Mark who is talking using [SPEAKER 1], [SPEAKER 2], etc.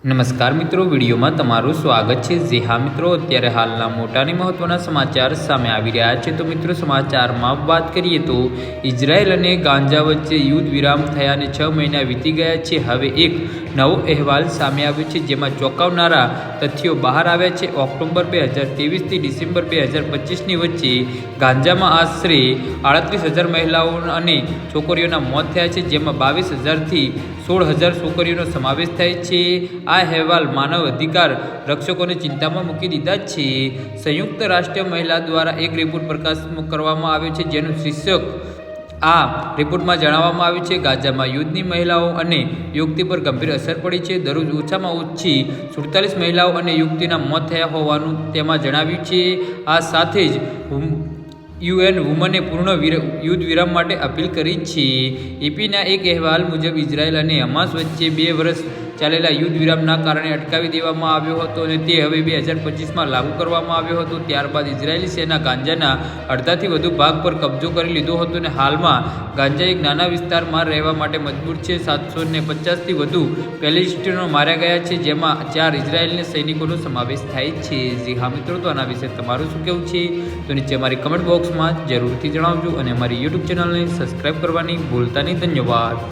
[SPEAKER 1] નમસ્કાર મિત્રો, વિડીયોમાં તમારું સ્વાગત છે। જી હા મિત્રો, અત્યારે હાલના મોટા અને મહત્વના સમાચાર સામે આવી રહ્યા છે। તો મિત્રો, સમાચારમાં વાત કરીએ તો ઇઝરાયલ અને ગાઝા વચ્ચે યુદ્ધ વિરામ થયાને 6 મહિના વીતી ગયા છે। હવે એક નવો અહેવાલ સામે આવ્યો છે, જેમાં ચોંકાવનારા તથ્યો બહાર આવ્યા છે। ઓક્ટોબર 2023 થી ડિસેમ્બર 2025ની વચ્ચે ગાઝામાં આશરે 38,000 મહિલાઓ અને છોકરીઓના મોત થયા છે, જેમાં 22,000થી 16,000 છોકરીઓનો સમાવેશ થાય છે। આ અહેવાલ માનવ અધિકાર રક્ષકોને ચિંતામાં મૂકી દીધા છે। સંયુક્ત રાષ્ટ્ર મહિલા દ્વારા એક રિપોર્ટ પ્રકાશિત કરવામાં આવ્યો છે, જેનું શીર્ષક આ રિપોર્ટમાં જણાવવામાં આવ્યું છે, ગાઝામાં યુદ્ધની મહિલાઓ અને યુવતી પર ગંભીર અસર પડી છે। દરરોજ ઓછામાં ઓછી 47 મહિલાઓ અને યુવતીના મોત થયા હોવાનું તેમાં જણાવ્યું છે। આ સાથે જ યુએન વુમને પૂર્ણ યુદ્ધ વિરામ માટે અપીલ કરી છે। એપીના એક અહેવાલ મુજબ ઇઝરાયલ અને હમાસ વચ્ચે 2 વર્ષ ચાલેલા યુદ્ધ વિરામના કારણે અટકાવી દેવામાં આવ્યો હતો અને તે હવે 2025માં લાગુ કરવામાં આવ્યો હતો। ત્યારબાદ ઇઝરાયેલી સેના ગાઝાના અડધાથી વધુ ભાગ પર કબજો કરી લીધો હતો અને હાલમાં ગાઝા એક નાના વિસ્તારમાં રહેવા માટે મજબૂર છે। 750થી વધુ પેલેસ્ટીનો માર્યા ગયા છે, જેમાં 4 ઇઝરાયેલના સૈનિકોનો સમાવેશ થાય છે। જી હા મિત્રો, તો આના વિશે તમારું શું કહેવું છે તો નીચે અમારી કમેન્ટ બોક્સમાં જરૂરથી જણાવજો અને અમારી યુટ્યુબ ચેનલને સબસ્ક્રાઈબ કરવાની ભૂલતા નહીં। ધન્યવાદ।